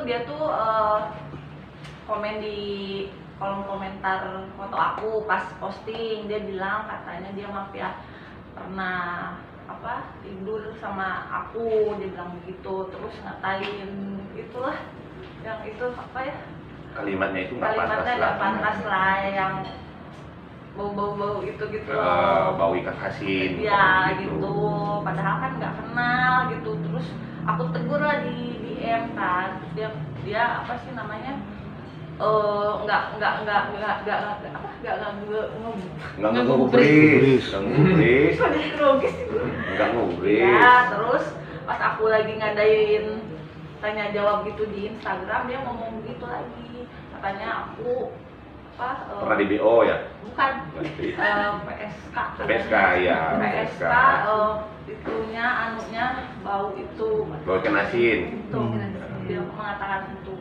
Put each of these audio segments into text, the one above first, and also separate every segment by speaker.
Speaker 1: dia tuh komen di kolom komentar foto aku pas posting. Dia bilang katanya dia mafia pernah tidur sama aku, dia bilang begitu. Terus ngatain itulah yang itu
Speaker 2: kalimatnya itu nggak
Speaker 1: pantas lah, yang bau itu gitu
Speaker 2: bau ikan asin
Speaker 1: ya gitu. Padahal kan nggak kenal gitu. Terus aku tegur lah di DM kan. Terus dia apa sih namanya, nggak
Speaker 2: ngegubris
Speaker 1: ya. Terus pas aku lagi ngadain tanya jawab gitu di Instagram, dia ngomong begitu lagi, katanya aku
Speaker 2: pernah di BO ya?
Speaker 1: Bukan, PSK
Speaker 2: ya.
Speaker 1: PSK itunya anunya bau
Speaker 2: ikan asin
Speaker 1: itu. Dia mengatakan itu.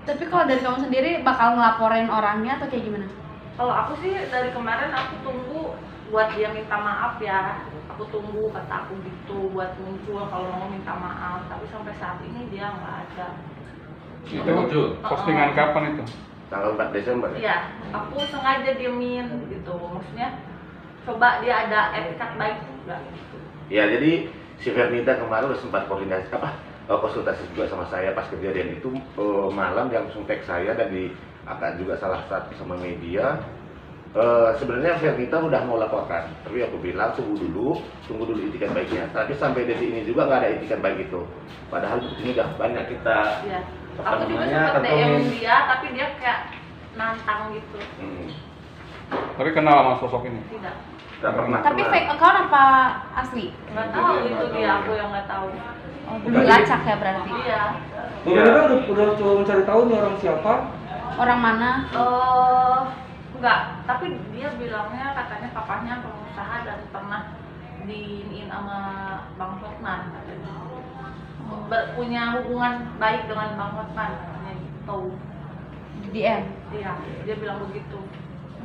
Speaker 3: Tapi kalau dari kamu sendiri bakal ngelaporin orangnya atau kayak gimana?
Speaker 1: Kalau aku sih dari kemarin aku tunggu buat dia minta maaf ya. Aku tunggu kata aku gitu buat muncul kalau mau minta maaf. Tapi sampai saat ini dia nggak ada.
Speaker 4: Itu muncul? Postingan kapan itu?
Speaker 2: Tanggal 4 Desember ya?
Speaker 1: Iya, aku sengaja diemin gitu. Maksudnya coba dia ada etikat baik enggak gitu.
Speaker 2: Ya, jadi si Vernita kemarin udah sempat konsultasi juga sama saya pas kejadian itu. Malam dia langsung tag saya dan akan juga salah satu sama media. Sebenarnya Vernita udah mau laporkan, tapi aku bilang tunggu dulu itikat baiknya. Tapi sampai detik ini juga nggak ada itikat baik itu. Padahal ini udah banyak kita.
Speaker 1: Iya. Aku juga sempat DM dia, tapi dia kayak nantang gitu.
Speaker 4: Tapi kenal sama sosok ini?
Speaker 1: Tidak.
Speaker 2: Nggak pernah.
Speaker 3: Tapi
Speaker 2: kenal.
Speaker 3: fake account apa asli?
Speaker 1: Nggak tahu itu dia, aku yang nggak tahu.
Speaker 3: Oh, dilacak ya berarti?
Speaker 1: Iya.
Speaker 5: Udah coba mencari tahu nih orang siapa?
Speaker 3: Orang mana?
Speaker 1: Enggak, tapi dia bilangnya katanya papahnya pengusaha dan pernah diiniin sama Bang Hotman katanya. Punya hubungan baik dengan Bang Hotman katanya gitu.
Speaker 3: DM?
Speaker 1: Iya, dia bilang begitu.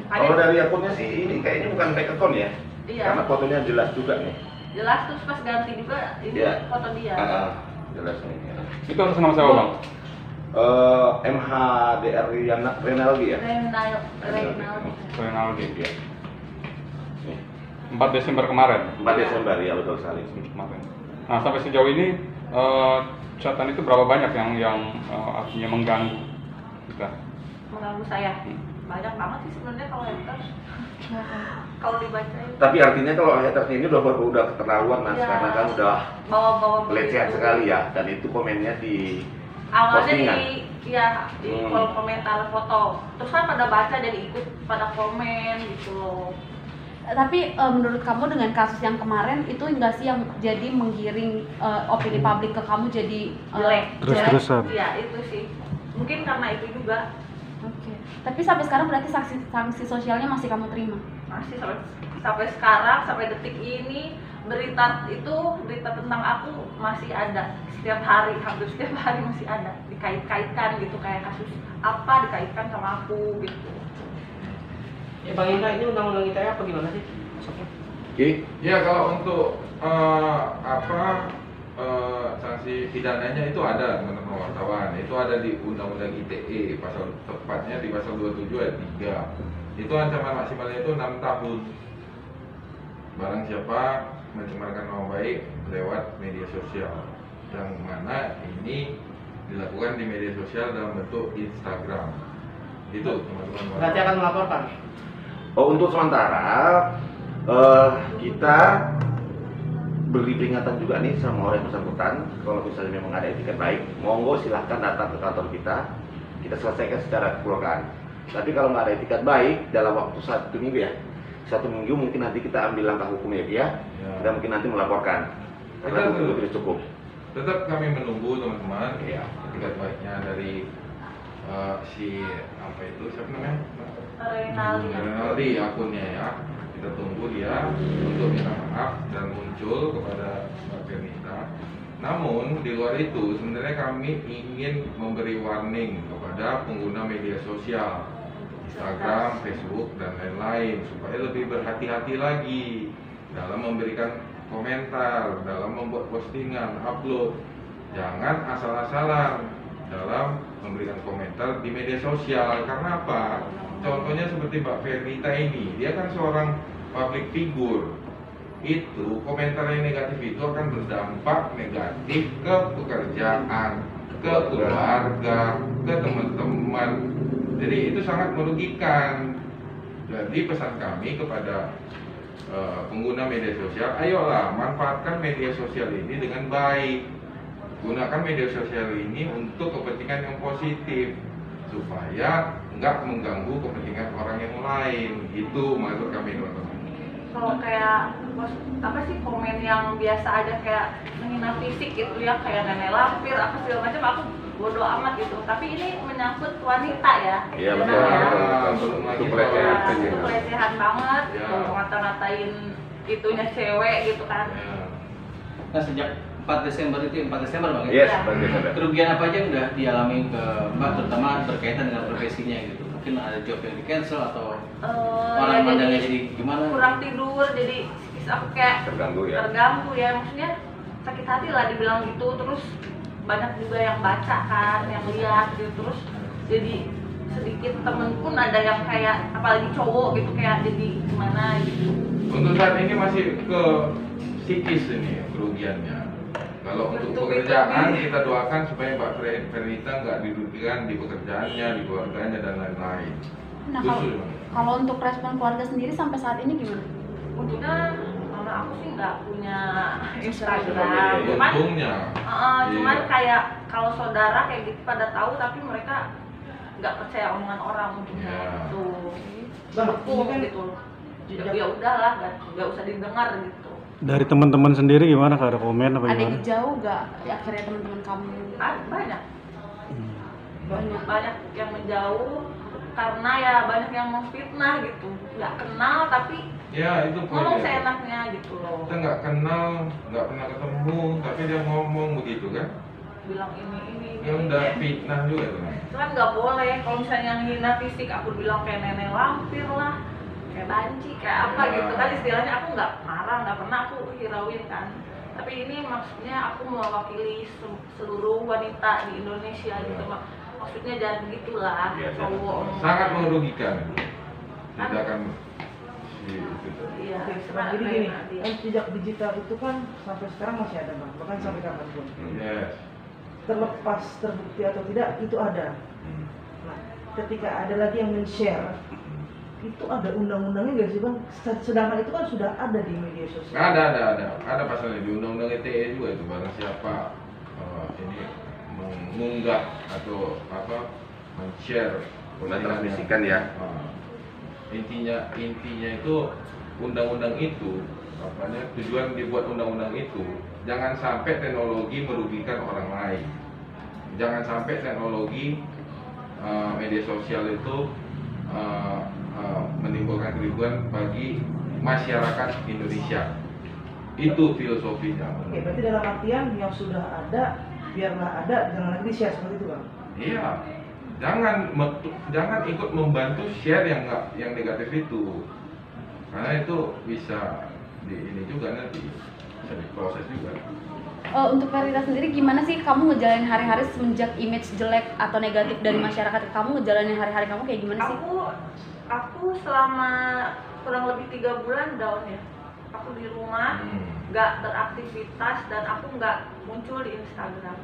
Speaker 2: Kalau dari akunnya sih ini kayaknya bukan fake account ya?
Speaker 1: Iya.
Speaker 2: Karena fotonya jelas juga nih.
Speaker 1: Jelas, terus pas ganti juga ini foto dia.
Speaker 2: Jelas nih.
Speaker 4: Itu atas nama siapa Bang?
Speaker 2: MHDR Renaldi ya?
Speaker 4: Renaldi.
Speaker 2: Iya.
Speaker 4: 4 Desember kemarin?
Speaker 2: 4 Desember ya, betul sekali.
Speaker 4: Kemarin. Nah, sampai sejauh ini chatan itu berapa banyak yang artinya mengganggu kita?
Speaker 1: Mengganggu saya? Banyak banget sih sebenarnya kalau haters. Kalau dibacain.
Speaker 2: Tapi artinya kalau haters ini udah keterlaluan Mas, karena kan udah
Speaker 1: bawa
Speaker 2: pelecehan sekali ya, dan itu komennya di
Speaker 1: awalnya
Speaker 2: postingan.
Speaker 1: di kolom komentar foto, terus kan pada baca jadi ikut pada komen gitu loh.
Speaker 3: Tapi menurut kamu dengan kasus yang kemarin itu enggak sih yang jadi menggiring opini publik ke kamu jadi
Speaker 1: jelek?
Speaker 6: Terus-terusan.
Speaker 1: Iya itu sih, mungkin karena itu juga.
Speaker 3: Oke. Tapi sampai sekarang berarti sanksi sosialnya masih kamu terima?
Speaker 1: Masih sampai sekarang, sampai detik ini berita tentang aku masih ada setiap hari, hampir setiap hari masih ada, dikait-kaitkan gitu, kayak kasus apa dikaitkan sama aku gitu.
Speaker 5: Ya Bang Indra, ini undang-undang ITE apa gimana sih?
Speaker 7: Ya kalau untuk sanksi pidananya itu ada teman-teman wartawan, itu ada di Undang-Undang ITE, pasal tepatnya di pasal 27 ayat 3. Itu ancaman maksimalnya itu 6 tahun. Barang siapa mencemarkan nama baik lewat media sosial, yang mana ini dilakukan di media sosial dalam bentuk Instagram. Itu teman-teman.
Speaker 5: Berarti akan melaporkan?
Speaker 2: Untuk sementara kita beri peringatan juga nih sama orang yang bersangkutan. Kalau misalnya memang ada etikat baik, monggo silahkan datang ke kantor kita selesaikan secara kekeluargaan. Tapi kalau nggak ada etikat baik, dalam waktu 1 minggu ya, 1 minggu mungkin nanti kita ambil langkah hukum ya. Kita mungkin nanti melaporkan karena itu tidak cukup.
Speaker 7: Tetap kami menunggu teman-teman etikat baiknya dari siapa namanya? Renaldi akunnya ya. Kita tunggu dia untuk minta maaf dan muncul kepada Mbak Vernita. Namun di luar itu sebenarnya kami ingin memberi warning kepada pengguna media sosial, Instagram, Facebook dan lain-lain, supaya lebih berhati-hati lagi dalam memberikan komentar, dalam membuat postingan, upload. Jangan asal-asalan dalam memberikan komentar di media sosial. Karena apa? Contohnya seperti Mbak Verita ini, dia kan seorang public figure. Itu komentar yang negatif itu akan berdampak negatif ke pekerjaan, ke keluarga, ke teman-teman. Jadi itu sangat merugikan. Jadi pesan kami kepada pengguna media sosial, ayolah manfaatkan media sosial ini dengan baik. Gunakan media sosial ini untuk kepentingan yang positif supaya nggak mengganggu kepentingan orang yang lain. Itu maksud kami, teman-teman.
Speaker 1: Kalau kayak apa sih komen yang biasa aja kayak menghina fisik gitu ya, kayak nenek lampir apa segala macam, aku bodo amat gitu. Tapi ini menyangkut wanita ya.
Speaker 2: Iya,
Speaker 1: benar
Speaker 2: betul.
Speaker 1: ya?
Speaker 2: Itu pelecehan.
Speaker 1: Ya, itu pelecehan banget
Speaker 7: Ya.
Speaker 1: gitu, ngata-ngatain itunya cewek gitu kan.
Speaker 7: Ya.
Speaker 5: Nah, sejak 4 Desember itu, 4 Desember Bang,
Speaker 2: Yes,
Speaker 1: Ya.
Speaker 2: bagus ada.
Speaker 5: kerugian apa aja yang udah dialami ke Mbak, terutama berkaitan dengan profesinya gitu? Mungkin ada job yang di cancel atau orang
Speaker 1: Ya,
Speaker 5: pandangnya
Speaker 1: jadi
Speaker 5: jadi gimana?
Speaker 1: kurang tidur, jadi psikis aku kayak
Speaker 2: Terganggu ya.
Speaker 1: terganggu ya, maksudnya sakit hati lah dibilang gitu. Terus banyak juga yang baca kan, yang lihat gitu, terus jadi sedikit temen pun ada yang kayak apalagi cowok gitu kayak jadi gimana gitu.
Speaker 7: Untuk saat ini masih ke psikis ini kerugiannya. Kalau untuk pekerjaan kita doakan supaya Mbak Verita nggak dirugikan di pekerjaannya, di keluarganya dan lain-lain.
Speaker 3: Nah,
Speaker 7: Justru,
Speaker 3: kalau untuk respon keluarga sendiri sampai saat ini gimana?
Speaker 1: Untungnya mama aku sih nggak punya
Speaker 2: Sosial
Speaker 1: Instagram,
Speaker 2: media.
Speaker 1: cuman
Speaker 7: untungnya.
Speaker 1: cuman
Speaker 7: Iya.
Speaker 1: kayak kalau saudara kayak gitu pada tahu tapi mereka nggak percaya omongan orang untungnya
Speaker 7: Ya.
Speaker 1: gitu.
Speaker 5: Bang,
Speaker 1: Aku
Speaker 5: ini kan
Speaker 1: gitu. Ya udahlah, nggak usah didengar gitu.
Speaker 6: Dari teman-teman sendiri gimana, Kak? Ada komen apa
Speaker 3: Ada
Speaker 6: gimana?
Speaker 3: yang jauh gak akhirnya teman-teman kamu?
Speaker 1: Banyak
Speaker 3: Banyak.
Speaker 1: banyak yang menjauh karena ya banyak yang mau fitnah gitu, nggak kenal tapi
Speaker 7: Ya itu
Speaker 1: ngomong
Speaker 7: poinnya.
Speaker 1: seenaknya gitu loh,
Speaker 7: Kita nggak kenal, nggak pernah ketemu, tapi dia ngomong begitu kan?
Speaker 1: bilang ini
Speaker 7: Ya udah fitnah juga tuh.
Speaker 1: itu kan nggak boleh. Kalau misalnya yang hina fisik aku bilang kayak nenek lampir lah, kayak banci, kayak apa
Speaker 7: Ya.
Speaker 1: gitu kan istilahnya, aku nggak marah, nggak pernah aku hirauin kan. Tapi ini maksudnya aku mewakili seluruh wanita di Indonesia gitu, maksudnya jangan begitulah
Speaker 2: Iya,
Speaker 1: cowok.
Speaker 7: Sangat merugikan. Tidak akan si itu.
Speaker 1: Iya,
Speaker 8: Oke,
Speaker 1: sebenarnya
Speaker 8: jadi gini,
Speaker 1: nanti.
Speaker 8: kan jejak digital itu kan sampai sekarang masih ada Bang, bahkan sampai kapanpun.
Speaker 7: Yes.
Speaker 8: Terlepas terbukti atau tidak, itu ada. Nah, ketika ada lagi yang men-share, itu ada undang-undangnya nggak sih Bang? Sedangkan itu kan sudah ada di media sosial.
Speaker 7: Ada pasalnya di Undang-Undang ITE juga itu, barang siapa ini mengunggah atau apa men-share
Speaker 2: Mentransmisikan ya.
Speaker 7: intinya itu undang-undang itu tujuan dibuat undang-undang itu jangan sampai teknologi merugikan orang lain, jangan sampai teknologi media sosial itu menimbulkan keribuan bagi masyarakat Indonesia. Itu filosofinya.
Speaker 8: Oke, berarti dalam artian yang sudah ada, biarlah ada, jangan lagi di-share seperti itu Bang.
Speaker 7: Iya, jangan ikut membantu share yang negatif itu, karena itu bisa ini juga nanti bisa diproses juga.
Speaker 3: Untuk Verita sendiri gimana sih kamu ngejalanin hari-hari semenjak image jelek atau negatif dari masyarakat? Kamu ngejalanin hari-hari kamu kayak gimana sih?
Speaker 1: Aku selama kurang lebih 3 bulan down ya. Aku di rumah, nggak beraktivitas dan aku nggak muncul di Instagram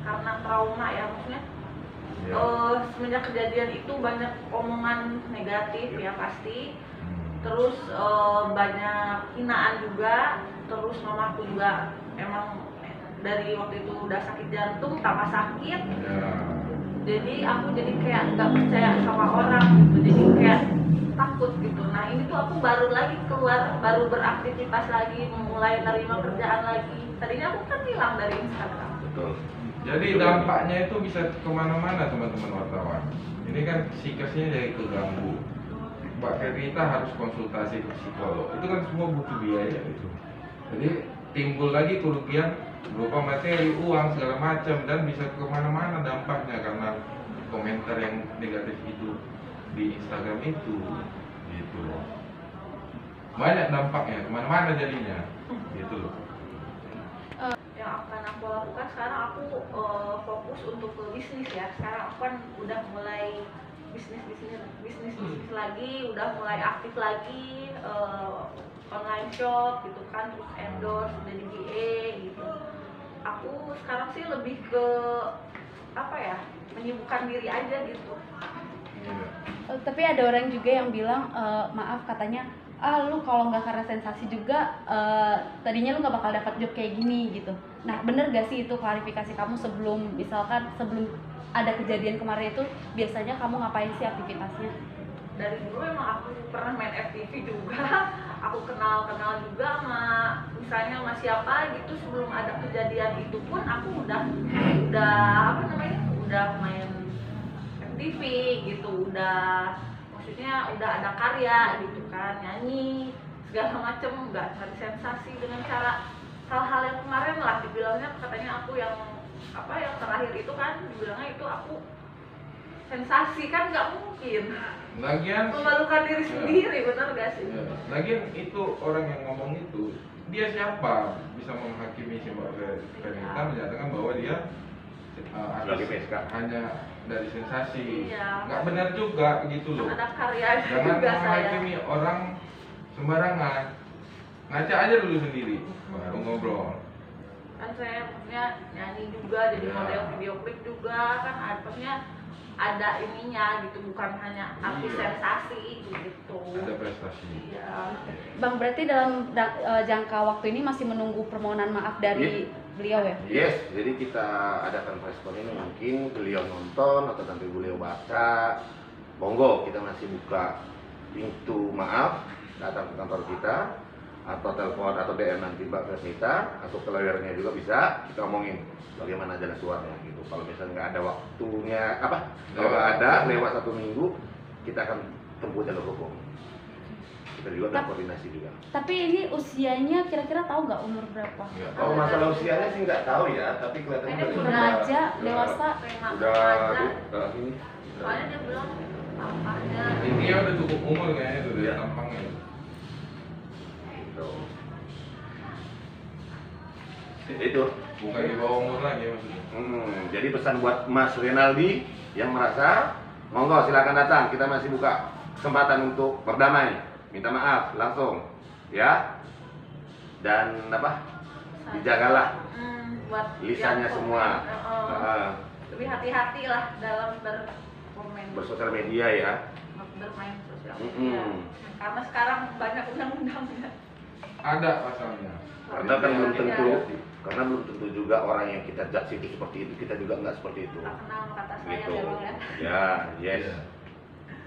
Speaker 1: karena trauma ya, maksudnya. Semenjak kejadian itu banyak omongan negatif ya pasti, terus banyak hinaan juga, terus mamaku juga emang dari waktu itu udah sakit jantung tambah sakit, jadi aku jadi kayak nggak percaya sama orang gitu, jadi kayak takut gitu. Nah ini tuh aku baru lagi keluar, baru beraktivitas lagi, mulai nerima kerjaan lagi. Tadinya aku kan hilang dari Instagram.
Speaker 2: Betul.
Speaker 7: Jadi dampaknya itu bisa kemana-mana teman-teman wartawan. Ini kan psikisnya jadi keganggu. Mbak Verita harus konsultasi ke psikolog. Itu kan semua butuh biaya itu. Jadi timbul lagi kerugian berupa materi, uang segala macam, dan bisa kemana-mana dampaknya karena komentar yang negatif itu di Instagram itu. Gitu loh. Banyak dampaknya, kemana-mana jadinya. Gitu loh.
Speaker 1: Yang yang akan aku lakukan sekarang, aku fokus untuk ke bisnis ya. Sekarang aku kan udah mulai bisnis lagi, udah mulai aktif lagi, online shop gitu kan, terus endorse, udah di GA gitu. Aku sekarang sih lebih ke apa ya, menyibukkan diri aja gitu.
Speaker 3: Tapi ada orang juga yang bilang, maaf katanya, lu kalau nggak karena sensasi juga, tadinya lu nggak bakal dapat job kayak gini gitu. Nah bener gak sih itu klarifikasi kamu sebelum ada kejadian kemarin itu, biasanya kamu ngapain sih aktivitasnya?
Speaker 1: Dari dulu emang aku pernah main FTV juga, aku kenal juga sama misalnya sama siapa gitu. Sebelum ada kejadian itu pun aku udah apa namanya, udah main FTV gitu, maksudnya udah ada karya gitu kan, nyanyi segala macem, nggak cari sensasi dengan cara hal-hal yang kemarin lah dibilangnya, katanya aku yang terakhir itu kan dibilangnya itu aku sensasi, kan nggak mungkin.
Speaker 7: Lagian
Speaker 1: Memalukan diri sendiri, benar gak sih?
Speaker 7: ya, lagian itu orang yang ngomong itu, dia siapa bisa menghakimi si Mbak Fernita menyatakan bahwa dia
Speaker 2: Sebagai PSK
Speaker 7: hanya dari sensasi.
Speaker 1: Iya.
Speaker 7: Nggak benar juga gitu loh.
Speaker 1: Ada karyanya
Speaker 7: Jangan
Speaker 1: juga saya.
Speaker 7: menghakimi orang sembarangan. Ngaca aja dulu sendiri, baru ngobrol.
Speaker 1: Kan saya maksudnya nyanyi juga, jadi
Speaker 7: Ya.
Speaker 1: model video klip juga kan, maksudnya ada ininya gitu, bukan hanya artis
Speaker 7: Iya.
Speaker 1: sensasi gitu.
Speaker 7: Ada prestasi.
Speaker 1: Iya.
Speaker 3: Bang, berarti dalam jangka waktu ini masih menunggu permohonan maaf dari beliau ya?
Speaker 2: Yes, jadi kita adakan respon ini, mungkin beliau nonton atau nanti beliau baca, monggo kita masih buka pintu maaf, datang ke kantor kita atau telepon atau DM nanti Mbak Fernita atau ke lawyernya juga bisa, kita omongin bagaimana jalan keluarnya gitu. Kalau misalnya nggak ada waktunya kalau nggak ada lewat 1 minggu, kita akan tempuh jalur hukum. Kita juga ada koordinasi juga.
Speaker 3: Tapi ini usianya kira-kira tahu nggak umur berapa?
Speaker 7: Nggak tahu.
Speaker 2: Kalau masalah usianya sih nggak tahu ya, tapi kelihatannya
Speaker 1: Kayaknya
Speaker 2: udah-
Speaker 3: remaja, dewasa.
Speaker 2: udah ini.
Speaker 1: Soalnya dia bilang apanya.
Speaker 7: Intinya udah cukup umur kayaknya itu
Speaker 2: Iya.
Speaker 7: dari tampangnya.
Speaker 2: Gitu. Itu.
Speaker 7: Bukan di bawah umur lagi maksudnya.
Speaker 2: Jadi pesan buat Mas Renaldi yang merasa, monggo silakan datang. Kita masih buka kesempatan untuk berdamai, minta maaf langsung, ya. Dan dijagalah
Speaker 1: Buat
Speaker 2: lisannya
Speaker 1: yang
Speaker 2: semua.
Speaker 1: komen, lebih hati-hati lah dalam berkomen,
Speaker 2: Bersosial media ya.
Speaker 1: bermain sosial media. Karena sekarang banyak undang-undangnya.
Speaker 7: Ada pasalnya.
Speaker 2: Karena kan belum tentu, karena belum tentu juga orang yang kita judge itu seperti itu, kita juga nggak seperti itu.
Speaker 1: Tak kenal sama kata saya
Speaker 2: Gitu.
Speaker 1: memang ya.
Speaker 2: Ya, yes.
Speaker 7: Iya.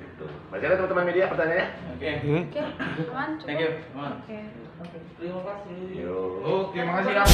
Speaker 2: Gitu. Masih ada teman-teman media pertanyaannya?
Speaker 5: Oke.
Speaker 3: Oke, cuman
Speaker 5: Thank you. Teman.
Speaker 3: Oke.
Speaker 8: Terima kasih.
Speaker 2: Yo.
Speaker 7: Oke, makasih ya.